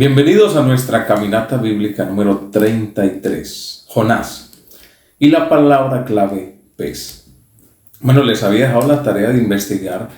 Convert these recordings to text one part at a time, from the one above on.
Bienvenidos a nuestra caminata bíblica número 33, Jonás, y la palabra clave pez. Bueno, les había dejado la tarea de investigar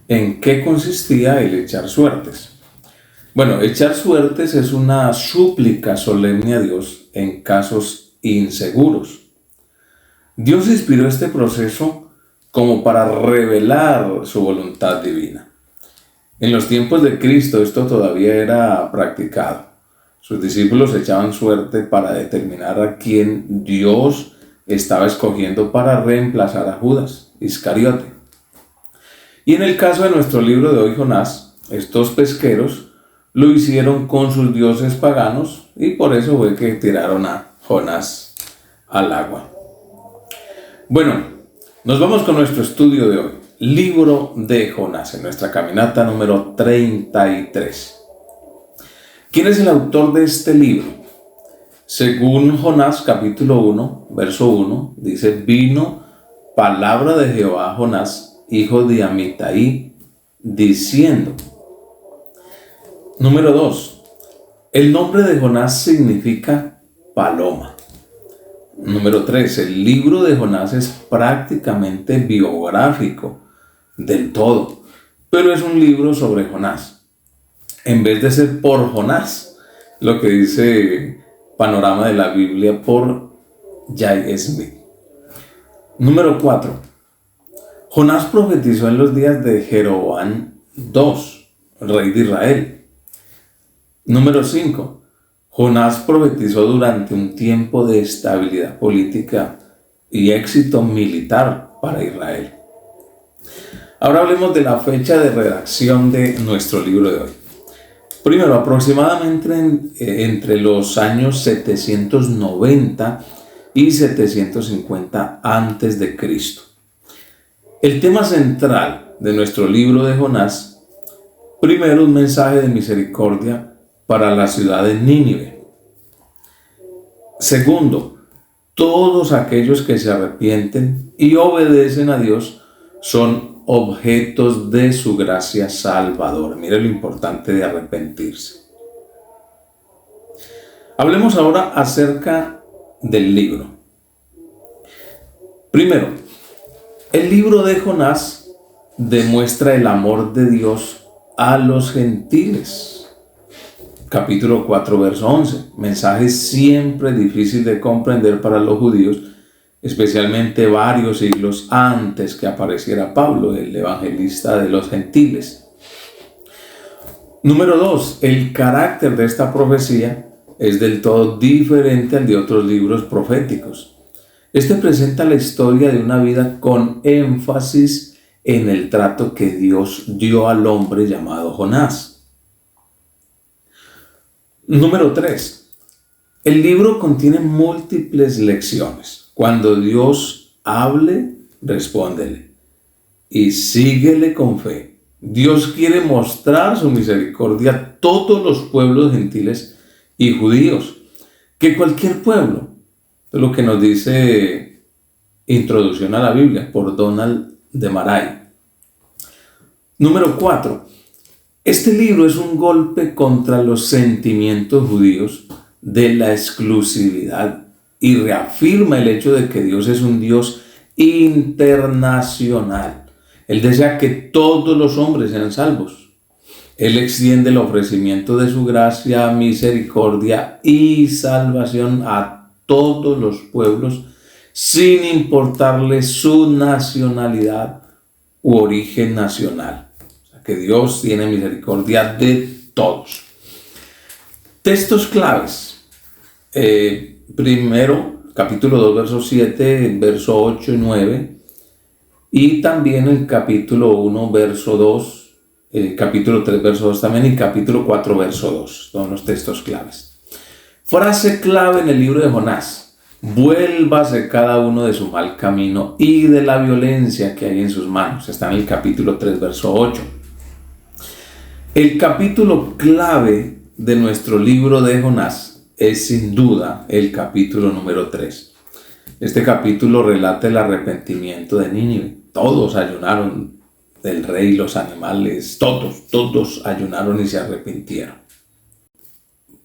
en qué consistía el echar suertes. Bueno, echar suertes es una súplica solemne a Dios en casos inseguros. Dios inspiró este proceso como para revelar su voluntad divina. En los tiempos de Cristo esto todavía era practicado. Sus discípulos echaban suerte para determinar a quién Dios estaba escogiendo para reemplazar a Judas Iscariote. Y en el caso de nuestro libro de hoy, Jonás, estos pesqueros lo hicieron con sus dioses paganos y por eso fue que tiraron a Jonás al agua. Bueno, nos vamos con nuestro estudio de hoy. Libro de Jonás, en nuestra caminata número 33. ¿Quién es el autor de este libro? Según Jonás capítulo 1, verso 1, dice: vino palabra de Jehová a Jonás, hijo de Amitai, diciendo. Número 2. El nombre de Jonás significa paloma. Número 3. El libro de Jonás es prácticamente biográfico del todo, pero es un libro sobre Jonás. En vez de ser por Jonás, lo que dice Panorama de la Biblia por Jay Smith. Número 4. Jonás profetizó en los días de Jeroboam II, rey de Israel. Número 5. Jonás profetizó durante un tiempo de estabilidad política y éxito militar para Israel. Ahora hablemos de la fecha de redacción de nuestro libro de hoy. Primero, aproximadamente entre los años 790 y 750 a.C. El tema central de nuestro libro de Jonás, primero, un mensaje de misericordia para la ciudad de Nínive. Segundo, todos aquellos que se arrepienten y obedecen a Dios son objetos de su gracia salvadora. Mire lo importante de arrepentirse. Hablemos ahora acerca del libro. Primero, el libro de Jonás demuestra el amor de Dios a los gentiles. Capítulo 4, verso 11. Mensaje siempre difícil de comprender para los judíos, especialmente varios siglos antes que apareciera Pablo, el evangelista de los gentiles. Número 2. El carácter de esta profecía es del todo diferente al de otros libros proféticos. Este presenta la historia de una vida con énfasis en el trato que Dios dio al hombre llamado Jonás. Número 3. El libro contiene múltiples lecciones. Cuando Dios hable, respóndele y síguele con fe. Dios quiere mostrar su misericordia a todos los pueblos gentiles y judíos, que cualquier pueblo, es lo que nos dice Introducción a la Biblia por Donald de Maray. Número 4. Este libro es un golpe contra los sentimientos judíos de la exclusividad y reafirma el hecho de que Dios es un Dios internacional. Él desea que todos los hombres sean salvos. Él extiende el ofrecimiento de su gracia, misericordia y salvación a todos los pueblos, sin importarle su nacionalidad u origen nacional. O sea, que Dios tiene misericordia de todos. Textos claves. Primero, capítulo 2, verso 7, verso 8 y 9, y también el capítulo 1, verso 2, capítulo 3, verso 2 también, y capítulo 4, verso 2, son los textos claves. Frase clave en el libro de Jonás: vuélvase cada uno de su mal camino y de la violencia que hay en sus manos. Está en el capítulo 3, verso 8. El capítulo clave de nuestro libro de Jonás es sin duda el capítulo número 3. Este capítulo relata el arrepentimiento de Nínive. Todos ayunaron, el rey, los animales, todos ayunaron y se arrepintieron.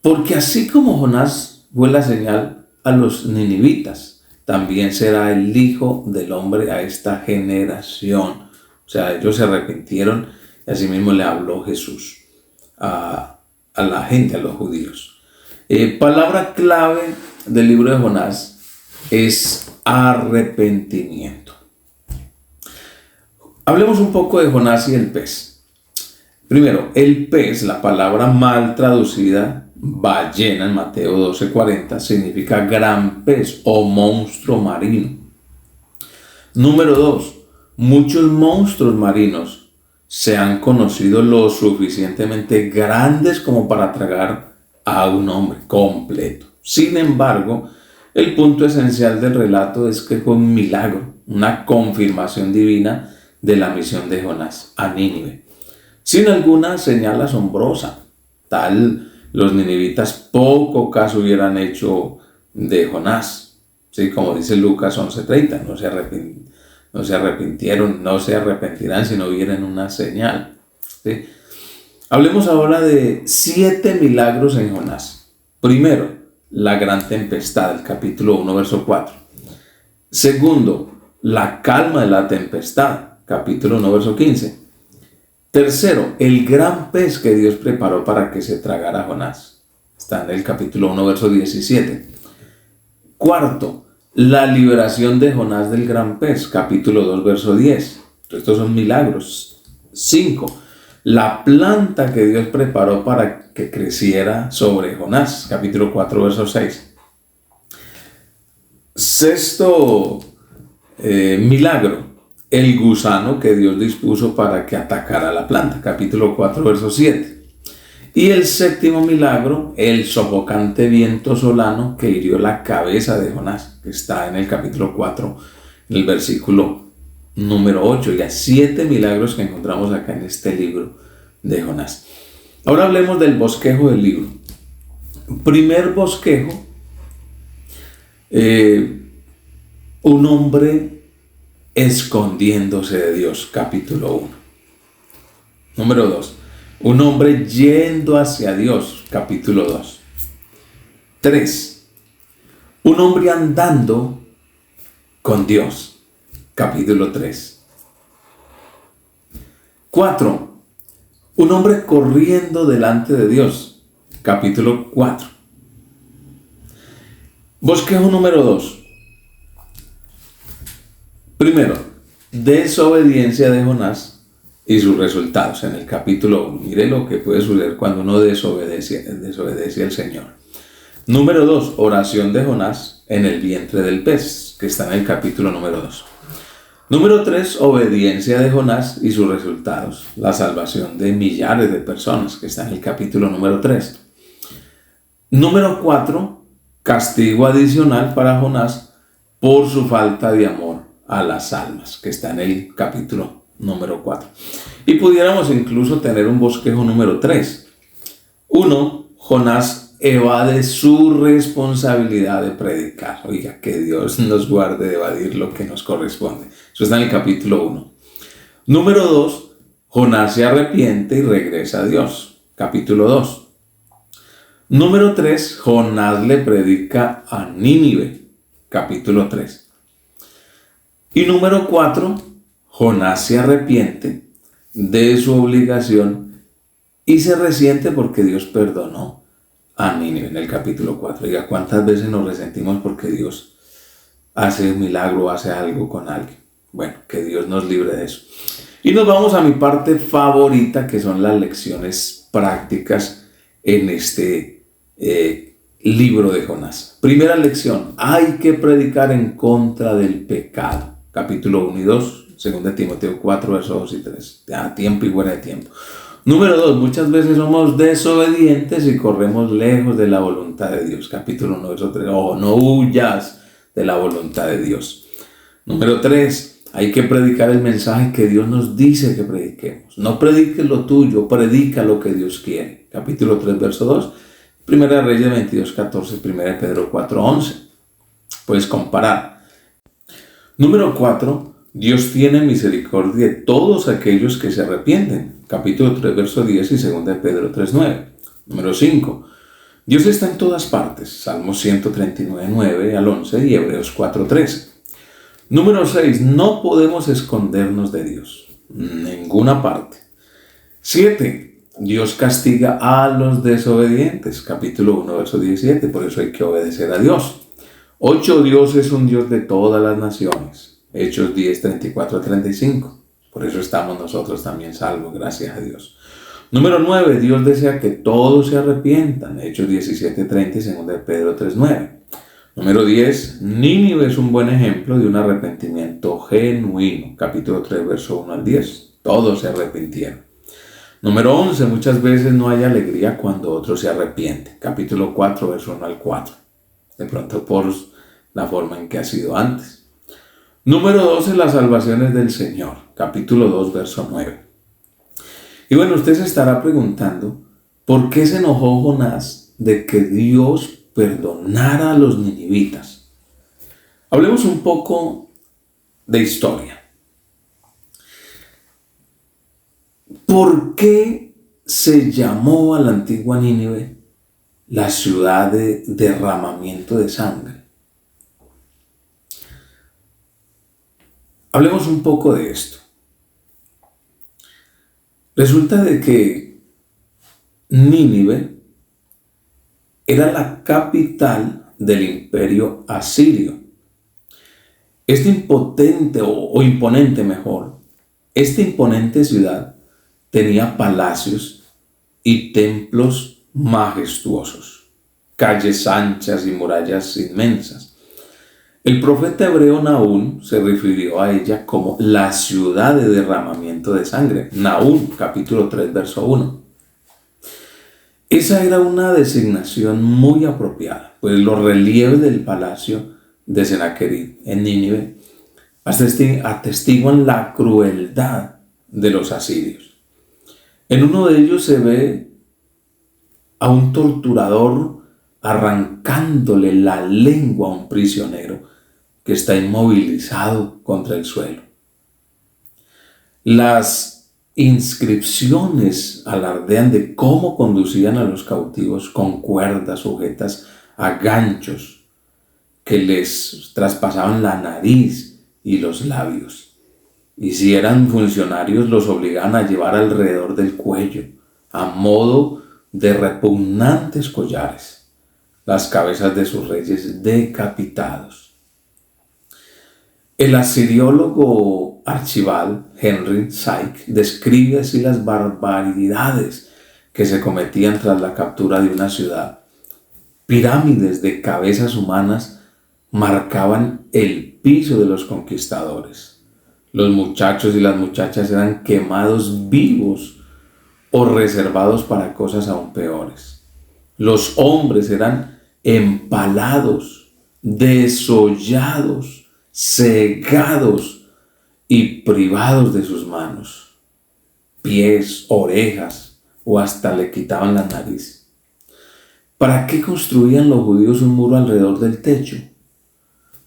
Porque así como Jonás fue la señal a los ninivitas, también será el Hijo del Hombre a esta generación. O sea, ellos se arrepintieron y así mismo le habló Jesús a la gente, a los judíos. Palabra clave del libro de Jonás es arrepentimiento. Hablemos un poco de Jonás y el pez. Primero, el pez, la palabra mal traducida, ballena en Mateo 12:40, significa gran pez o monstruo marino. Número 2, muchos monstruos marinos se han conocido lo suficientemente grandes como para tragar a un hombre completo. Sin embargo, el punto esencial del relato es que fue un milagro, una confirmación divina de la misión de Jonás a Nínive, sin alguna señal asombrosa. Tal los ninivitas poco caso hubieran hecho de Jonás. Sí, como dice Lucas 11:30, no se arrepintieron, no se arrepentirán si no vieran una señal. ¿Sí? Hablemos ahora de 7 milagros en Jonás. Primero, la gran tempestad, el capítulo 1, verso 4. Segundo, la calma de la tempestad, capítulo 1, verso 15. Tercero, el gran pez que Dios preparó para que se tragara a Jonás. Está en el capítulo 1, verso 17. Cuarto, la liberación de Jonás del gran pez, capítulo 2, verso 10. Estos son milagros. 5. La planta que Dios preparó para que creciera sobre Jonás, capítulo 4, verso 6. Sexto milagro, el gusano que Dios dispuso para que atacara la planta, capítulo 4, verso 7. Y el séptimo milagro, el sofocante viento solano que hirió la cabeza de Jonás, que está en el capítulo 4, en el versículo número 8. Ya 7 milagros que encontramos acá en este libro de Jonás. Ahora hablemos del bosquejo del libro. Primer bosquejo, un hombre escondiéndose de Dios, capítulo 1. Número 2. Un hombre yendo hacia Dios, capítulo 2. 3. Un hombre andando con Dios, capítulo 3. 4. Un hombre corriendo delante de Dios, capítulo 4. Bosquejo número 2. Primero, desobediencia de Jonás y sus resultados en el capítulo 1. Mire lo que puede suceder cuando uno desobedece al Señor. Número 2, oración de Jonás en el vientre del pez, que está en el capítulo número 2. Número 3, obediencia de Jonás y sus resultados, la salvación de millares de personas, que está en el capítulo número 3. Número 4, castigo adicional para Jonás por su falta de amor a las almas, que está en el capítulo número 4. Y pudiéramos incluso tener un bosquejo número 3. 1. Jonás evade su responsabilidad de predicar. Oiga, que Dios nos guarde de evadir lo que nos corresponde. Eso está en el capítulo 1. Número 2. Jonás se arrepiente y regresa a Dios. Capítulo 2. Número 3. Jonás le predica a Nínive. Capítulo 3. Y número 4. Jonás se arrepiente de su obligación y se resiente porque Dios perdonó a Nínive en el capítulo 4. Oiga, ¿cuántas veces nos resentimos porque Dios hace un milagro, hace algo con alguien? Bueno, que Dios nos libre de eso. Y nos vamos a mi parte favorita, que son las lecciones prácticas en este libro de Jonás. Primera lección, hay que predicar en contra del pecado. Capítulo 1 y 2, 2 Timoteo 4, versos 2 y 3. A tiempo y fuera de tiempo. Número 2, muchas veces somos desobedientes y corremos lejos de la voluntad de Dios. Capítulo 1, verso 3. Oh, no huyas de la voluntad de Dios. Número 3, hay que predicar el mensaje que Dios nos dice que prediquemos. No prediques lo tuyo, predica lo que Dios quiere. Capítulo 3, verso 2. Primera Reyes 22, 14. Primera Pedro 4, 11. Puedes comparar. Número 4, Dios tiene misericordia de todos aquellos que se arrepienten. Capítulo 3, verso 10 y 2 Pedro 3, 9. Número 5, Dios está en todas partes. Salmos 139, 9 al 11 y Hebreos 4, 13. Número 6. No podemos escondernos de Dios. Ninguna parte. 7. Dios castiga a los desobedientes. Capítulo 1, verso 17. Por eso hay que obedecer a Dios. 8. Dios es un Dios de todas las naciones. Hechos 10, 34 a 35. Por eso estamos nosotros también salvos, gracias a Dios. Número 9. Dios desea que todos se arrepientan. Hechos 17, 30 y 2 de Pedro 3, 9. Número 10. Nínive es un buen ejemplo de un arrepentimiento genuino. Capítulo 3, verso 1 al 10. Todos se arrepintieron. Número 11. Muchas veces no hay alegría cuando otro se arrepiente. Capítulo 4, verso 1 al 4. De pronto por la forma en que ha sido antes. Número 12. Las salvaciones del Señor. Capítulo 2, verso 9. Y bueno, usted se estará preguntando, ¿por qué se enojó Jonás de que Dios perdonara a los ninivitas? Hablemos un poco de historia. ¿Por qué se llamó a la antigua Nínive la ciudad de derramamiento de sangre? Hablemos un poco de esto. Resulta de que Nínive era la capital del imperio asirio. Esta imponente ciudad tenía palacios y templos majestuosos, calles anchas y murallas inmensas. El profeta hebreo Nahum se refirió a ella como la ciudad de derramamiento de sangre. Nahum, capítulo 3, verso 1. Esa era una designación muy apropiada, pues los relieves del palacio de Sennacherib en Nínive atestiguan la crueldad de los asirios. En uno de ellos se ve a un torturador arrancándole la lengua a un prisionero que está inmovilizado contra el suelo. Las inscripciones alardean de cómo conducían a los cautivos con cuerdas sujetas a ganchos que les traspasaban la nariz y los labios. Y si eran funcionarios, los obligaban a llevar alrededor del cuello, a modo de repugnantes collares, las cabezas de sus reyes decapitados. El asiriólogo archival Henry Syke describe así las barbaridades que se cometían tras la captura de una ciudad. Pirámides de cabezas humanas marcaban el piso de los conquistadores. Los muchachos y las muchachas eran quemados vivos o reservados para cosas aún peores. Los hombres eran empalados, desollados, cegados y privados de sus manos, pies, orejas o hasta le quitaban la nariz. ¿Para qué construían los judíos un muro alrededor del techo?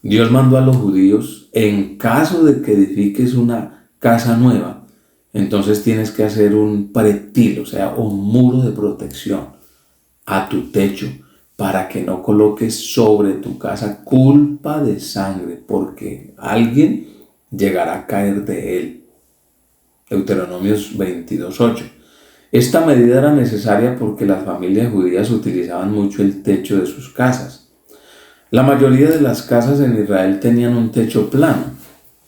Dios mandó a los judíos, en caso de que edifiques una casa nueva, entonces tienes que hacer un pretil, o sea, un muro de protección a tu techo, para que no coloques sobre tu casa culpa de sangre, porque alguien llegará a caer de él. Deuteronomios 22:8. Esta medida era necesaria porque las familias judías utilizaban mucho el techo de sus casas. La mayoría de las casas en Israel tenían un techo plano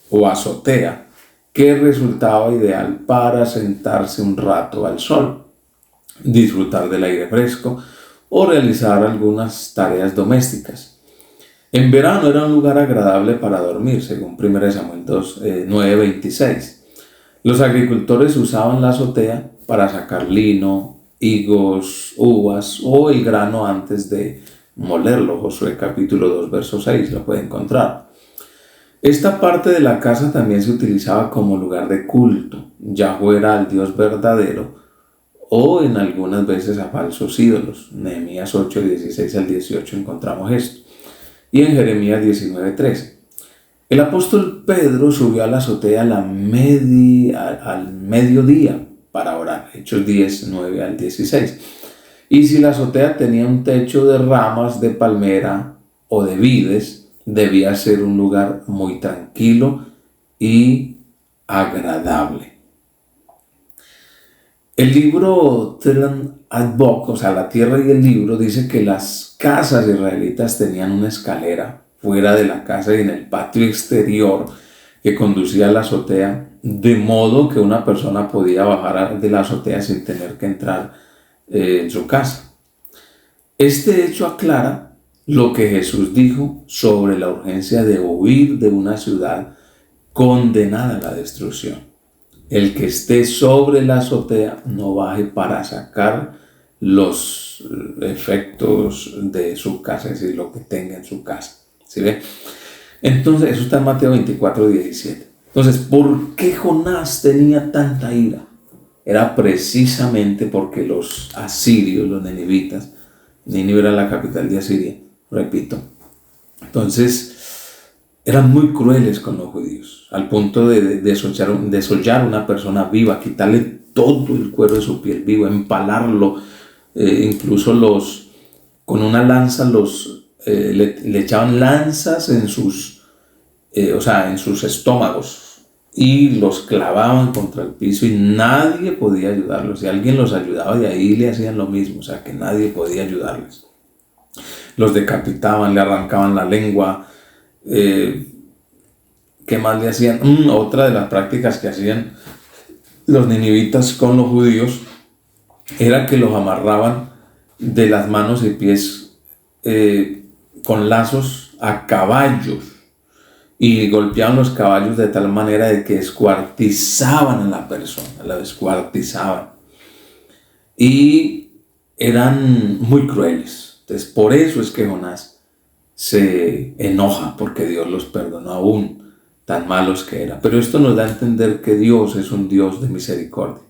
o azotea, que resultaba ideal para sentarse un rato al sol, disfrutar del aire fresco o realizar algunas tareas domésticas. En verano era un lugar agradable para dormir, según 1 Samuel 9:26. Los agricultores usaban la azotea para sacar lino, higos, uvas o el grano antes de molerlo. Josué capítulo 2, verso 6, lo puede encontrar. Esta parte de la casa también se utilizaba como lugar de culto, ya fuera al Dios verdadero o en algunas veces a falsos ídolos. Nehemías 8, 16 al 18 encontramos esto. Y en Jeremías 19, 13. El apóstol Pedro subió a la azotea al mediodía para orar. Hechos 10, 9 al 16. Y si la azotea tenía un techo de ramas de palmera o de vides, debía ser un lugar muy tranquilo y agradable. El libro Telan Adbok, o sea, la tierra y el libro, dice que las casas israelitas tenían una escalera fuera de la casa y en el patio exterior que conducía a la azotea, de modo que una persona podía bajar de la azotea sin tener que entrar en su casa. Este hecho aclara lo que Jesús dijo sobre la urgencia de huir de una ciudad condenada a la destrucción. El que esté sobre la azotea no baje para sacar los efectos de su casa, es decir, lo que tenga en su casa. ¿Sí ve? Entonces, eso está en Mateo 24:17. Entonces, ¿por qué Jonás tenía tanta ira? Era precisamente porque los asirios, los ninivitas, Nínive era la capital de Asiria, repito. Entonces, eran muy crueles con los judíos, al punto de desollar a una persona viva, quitarle todo el cuero de su piel vivo, empalarlo, incluso con una lanza le echaban lanzas en sus estómagos y los clavaban contra el piso y nadie podía ayudarlos. Si alguien los ayudaba, de ahí le hacían lo mismo, o sea que nadie podía ayudarles. Los decapitaban, le arrancaban la lengua. ¿Qué más le hacían? Otra de las prácticas que hacían los ninivitas con los judíos era que los amarraban de las manos y pies con lazos a caballos y golpeaban los caballos de tal manera de que descuartizaban a la persona, la descuartizaban y eran muy crueles. Entonces, por eso es que Jonás se enoja, porque Dios los perdonó aún, tan malos que eran. Pero esto nos da a entender que Dios es un Dios de misericordia,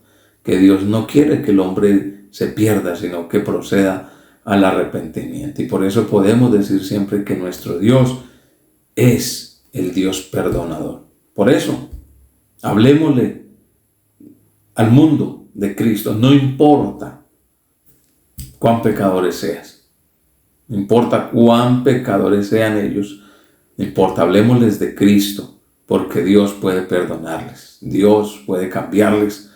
que Dios no quiere que el hombre se pierda, sino que proceda al arrepentimiento. Y por eso podemos decir siempre que nuestro Dios es el Dios perdonador. Por eso, hablemosle al mundo de Cristo, no importa cuán pecadores seas, no importa cuán pecadores sean ellos, no importa, hablemosles de Cristo, porque Dios puede perdonarles, Dios puede cambiarles,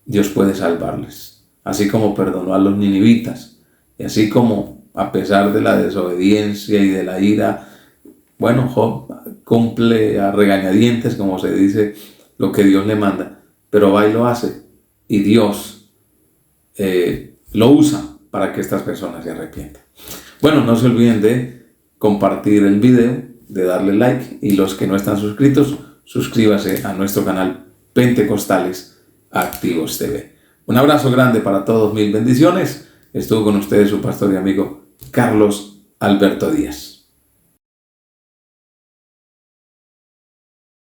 Dios puede salvarles, así como perdonó a los ninivitas, y así como a pesar de la desobediencia y de la ira, bueno, Job cumple a regañadientes, como se dice, lo que Dios le manda, pero va y lo hace, y Dios lo usa para que estas personas se arrepientan. Bueno, no se olviden de compartir el video, de darle like, y los que no están suscritos, suscríbase a nuestro canal Pentecostales Activos TV. Un abrazo grande para todos, mil bendiciones. Estuvo con ustedes su pastor y amigo Carlos Alberto Díaz.